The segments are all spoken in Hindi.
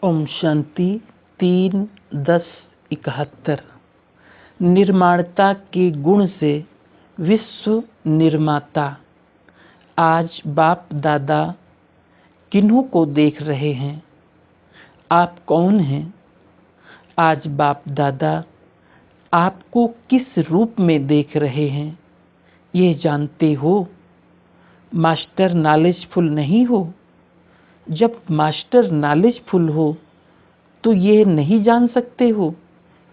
ओम शांति 3-10-71। निर्माणता के गुण से विश्व निर्माता। आज बाप दादा किन्हों को देख रहे हैं? आप कौन हैं? आज बाप दादा आपको किस रूप में देख रहे हैं, ये जानते हो? मास्टर नॉलेजफुल नहीं हो? जब मास्टर नॉलेजफुल हो तो ये नहीं जान सकते हो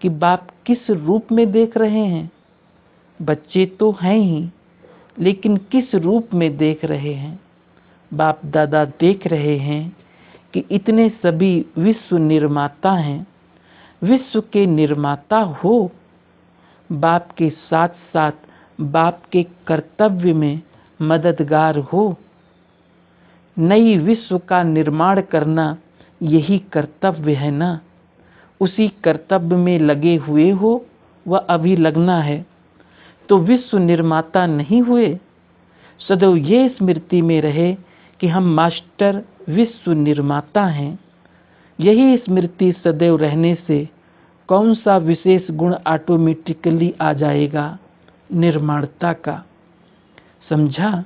कि बाप किस रूप में देख रहे हैं? बच्चे तो हैं ही, लेकिन किस रूप में देख रहे हैं? बाप दादा देख रहे हैं कि इतने सभी विश्व निर्माता हैं। विश्व के निर्माता हो, बाप के साथ साथ बाप के कर्तव्य में मददगार हो। नई विश्व का निर्माण करना यही कर्तव्य है ना? उसी कर्तव्य में लगे हुए हो, वह अभी लगना है तो विश्व निर्माता नहीं हुए। सदैव ये स्मृति में रहे कि हम मास्टर विश्व निर्माता हैं। यही स्मृति सदैव रहने से कौन सा विशेष गुण ऑटोमेटिकली आ जाएगा? निर्माणता का। समझा?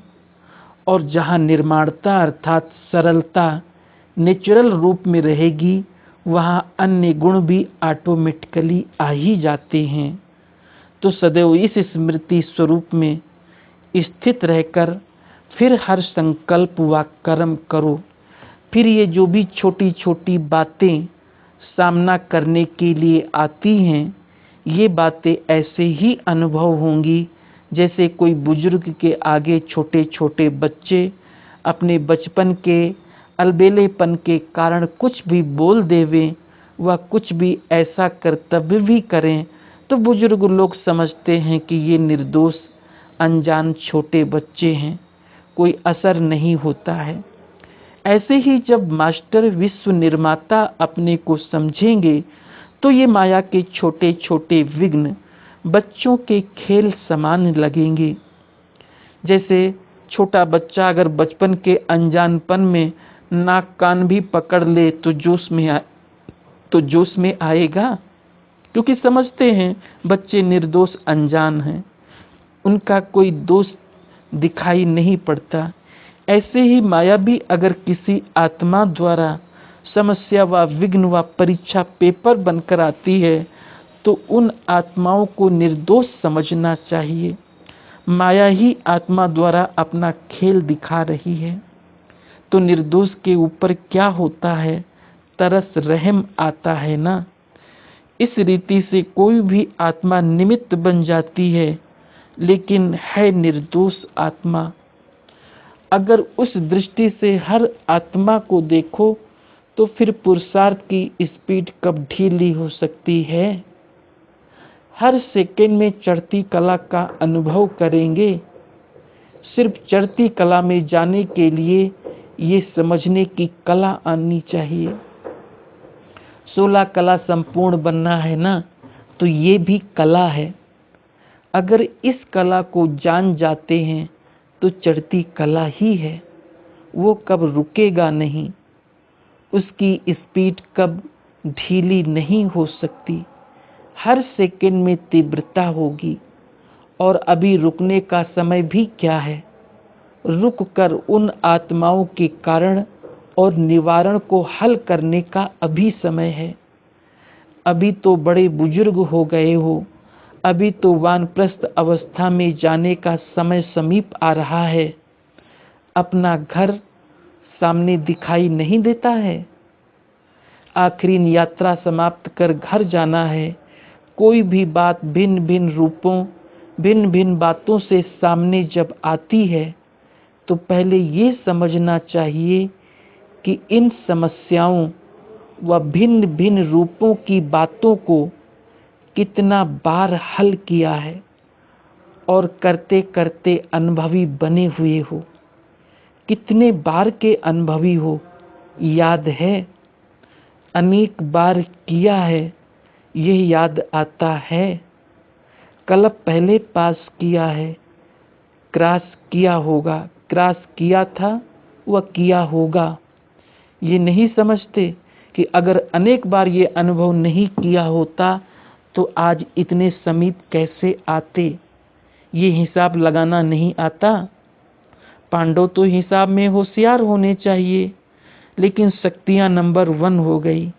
और जहाँ निर्माणता अर्थात सरलता नेचुरल रूप में रहेगी, वहाँ अन्य गुण भी ऑटोमेटिकली आ ही जाते हैं। तो सदैव इस स्मृति स्वरूप में स्थित रहकर फिर हर संकल्प व कर्म करो। फिर ये जो भी छोटी छोटी बातें सामना करने के लिए आती हैं, ये बातें ऐसे ही अनुभव होंगी जैसे कोई बुजुर्ग के आगे छोटे छोटे बच्चे अपने बचपन के अलबेलेपन के कारण कुछ भी बोल देवें व कुछ भी ऐसा कर्तव्य भी करें तो बुजुर्ग लोग समझते हैं कि ये निर्दोष अनजान छोटे बच्चे हैं, कोई असर नहीं होता है। ऐसे ही जब मास्टर विश्व निर्माता अपने को समझेंगे तो ये माया के छोटे छोटे विघ्न बच्चों के खेल समान लगेंगे। जैसे छोटा बच्चा अगर बचपन के अनजानपन में नाक कान भी पकड़ ले तो जोश में आएगा, क्योंकि समझते हैं बच्चे निर्दोष अनजान हैं, उनका कोई दोष दिखाई नहीं पड़ता। ऐसे ही माया भी अगर किसी आत्मा द्वारा समस्या व विघ्न व परीक्षा पेपर बनकर आती है तो उन आत्माओं को निर्दोष समझना चाहिए। माया ही आत्मा द्वारा अपना खेल दिखा रही है। तो निर्दोष के ऊपर क्या होता है? तरस रहम आता है ना? इस रीति से कोई भी आत्मा निमित्त बन जाती है, लेकिन है निर्दोष आत्मा। अगर उस दृष्टि से हर आत्मा को देखो तो फिर पुरुषार्थ की स्पीड कब ढीली हो सकती है? हर सेकंड में चढ़ती कला का अनुभव करेंगे। सिर्फ चढ़ती कला में जाने के लिए ये समझने की कला आनी चाहिए। 16 कला संपूर्ण बनना है ना, तो ये भी कला है। अगर इस कला को जान जाते हैं तो चढ़ती कला ही है, वो कब रुकेगा नहीं, उसकी स्पीड कब ढीली नहीं हो सकती। हर सेकंड में तीव्रता होगी। और अभी रुकने का समय भी क्या है? रुक कर उन आत्माओं के कारण और निवारण को हल करने का अभी समय है। अभी तो बड़े बुजुर्ग हो गए हो, अभी तो वानप्रस्थ अवस्था में जाने का समय समीप आ रहा है। अपना घर सामने दिखाई नहीं देता है। आखिरी यात्रा समाप्त कर घर जाना है। कोई भी बात भिन्न भिन्न रूपों भिन्न भिन्न बातों से सामने जब आती है तो पहले ये समझना चाहिए कि इन समस्याओं व भिन्न भिन्न रूपों की बातों को कितना बार हल किया है और करते करते अनुभवी बने हुए हो। कितने बार के अनुभवी हो, याद है? अनेक बार किया है, यह याद आता है। कलप पहले पास किया है, क्रॉस किया होगा, क्रॉस किया था वह किया होगा। ये नहीं समझते कि अगर अनेक बार ये अनुभव नहीं किया होता तो आज इतने समीप कैसे आते। ये हिसाब लगाना नहीं आता। पांडव तो हिसाब में होशियार होने चाहिए, लेकिन शक्तियां नंबर 1 हो गई।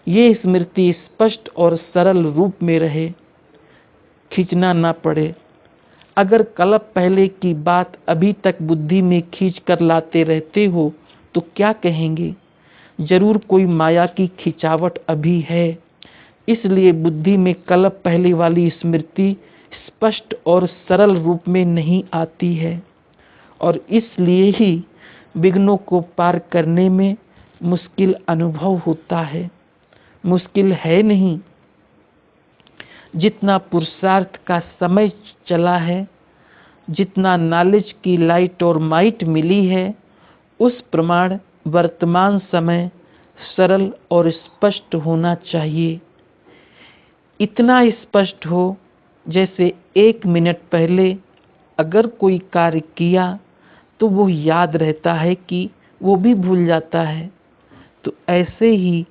ये स्मृति स्पष्ट और सरल रूप में रहे, खींचना ना पड़े। अगर कल्प पहले की बात अभी तक बुद्धि में खींच कर लाते रहते हो तो क्या कहेंगे? जरूर कोई माया की खिंचावट अभी है। इसलिए बुद्धि में कल्प पहले वाली स्मृति स्पष्ट और सरल रूप में नहीं आती है, और इसलिए ही विघ्नों को पार करने में मुश्किल अनुभव होता है। मुश्किल है नहीं, जितना पुरुषार्थ का समय चला है, जितना नॉलेज की लाइट और माइट मिली है, उस प्रमाण वर्तमान समय सरल और स्पष्ट होना चाहिए। इतना स्पष्ट हो जैसे 1 मिनट पहले अगर कोई कार्य किया तो वो याद रहता है कि वो भी भूल जाता है। तो ऐसे ही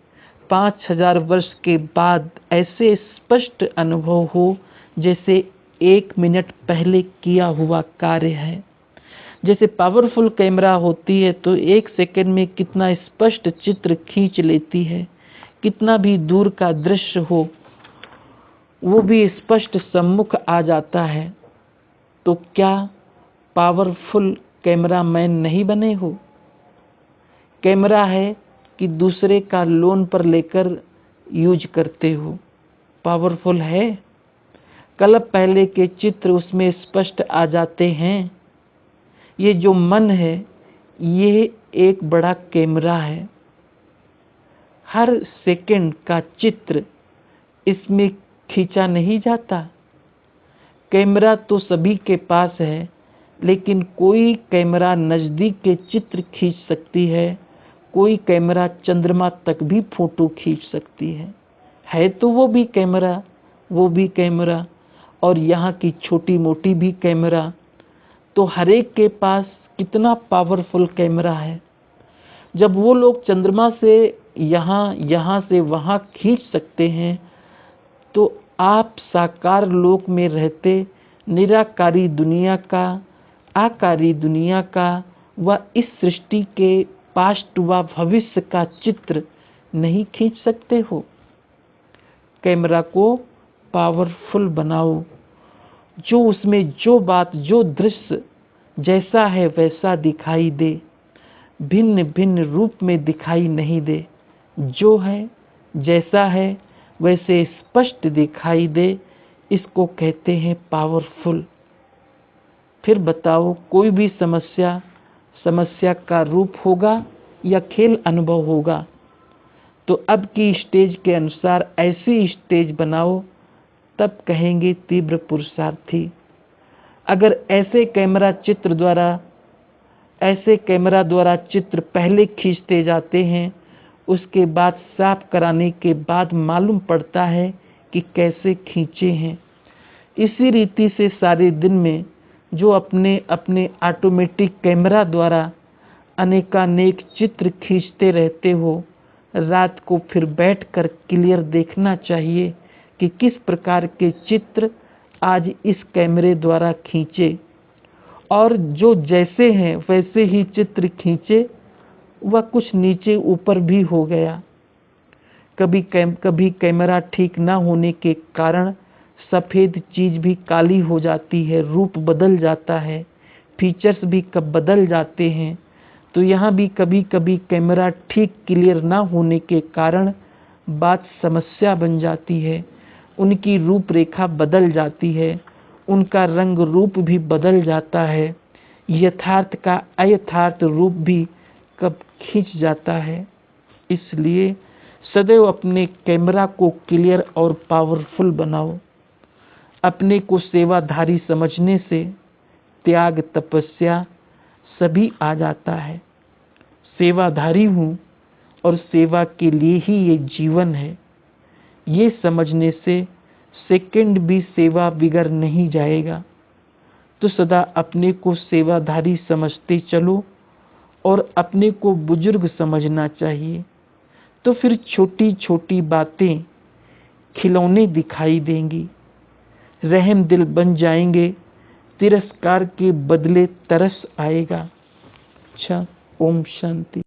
5000 वर्ष के बाद ऐसे स्पष्ट अनुभव हो जैसे 1 मिनट पहले किया हुआ कार्य है। जैसे पावरफुल कैमरा होती है तो 1 सेकंड में कितना स्पष्ट चित्र खींच लेती है। कितना भी दूर का दृश्य हो वो भी स्पष्ट सम्मुख आ जाता है। तो क्या पावरफुल कैमरामैन नहीं बने हो? कैमरा है कि दूसरे का लोन पर लेकर यूज करते हो, पावरफुल है? कल्प पहले के चित्र उसमें स्पष्ट आ जाते हैं। ये जो मन है ये एक बड़ा कैमरा है। हर सेकंड का चित्र इसमें खींचा नहीं जाता। कैमरा तो सभी के पास है, लेकिन कोई कैमरा नज़दीक के चित्र खींच सकती है, कोई कैमरा चंद्रमा तक भी फोटो खींच सकती है तो वो भी कैमरा, और यहाँ की छोटी मोटी भी कैमरा। तो हर एक के पास कितना पावरफुल कैमरा है। जब वो लोग चंद्रमा से यहाँ से वहाँ खींच सकते हैं तो आप साकार लोक में रहते निराकारी दुनिया का, आकारी दुनिया का व इस सृष्टि के पास्ट व भविष्य का चित्र नहीं खींच सकते हो? कैमरा को पावरफुल बनाओ, जो उसमें जो बात जो दृश्य जैसा है वैसा दिखाई दे, भिन्न भिन्न रूप में दिखाई नहीं दे। जो है जैसा है वैसे स्पष्ट दिखाई दे, इसको कहते हैं पावरफुल। फिर बताओ, कोई भी समस्या का रूप होगा या खेल अनुभव होगा? तो अब की स्टेज के अनुसार ऐसी स्टेज बनाओ, तब कहेंगे तीव्र पुरुषार्थी। अगर ऐसे कैमरा द्वारा चित्र पहले खींचते जाते हैं, उसके बाद साफ कराने के बाद मालूम पड़ता है कि कैसे खींचे हैं। इसी रीति से सारे दिन में जो अपने अपने ऑटोमेटिक कैमरा द्वारा अनेकानेक चित्र खींचते रहते हो, रात को फिर बैठकर क्लियर देखना चाहिए कि किस प्रकार के चित्र आज इस कैमरे द्वारा खींचे, और जो जैसे हैं वैसे ही चित्र खींचे, वह कुछ नीचे ऊपर भी हो गया। कभी कैमरा ठीक ना होने के कारण सफ़ेद चीज़ भी काली हो जाती है, रूप बदल जाता है, फीचर्स भी कब बदल जाते हैं। तो यहाँ भी कभी कभी कैमरा ठीक क्लियर ना होने के कारण बात समस्या बन जाती है, उनकी रूपरेखा बदल जाती है, उनका रंग रूप भी बदल जाता है, यथार्थ का अयथार्थ रूप भी कब खींच जाता है। इसलिए सदैव अपने कैमरा को क्लियर और पावरफुल बनाओ। अपने को सेवाधारी समझने से त्याग तपस्या सभी आ जाता है। सेवाधारी हूँ और सेवा के लिए ही ये जीवन है, ये समझने से सेकंड भी सेवा बिगड़ नहीं जाएगा। तो सदा अपने को सेवाधारी समझते चलो और अपने को बुजुर्ग समझना चाहिए। तो फिर छोटी छोटी बातें खिलौने दिखाई देंगी, रहम दिल बन जाएंगे, तिरस्कार के बदले तरस आएगा। अच्छा, ओम शांति।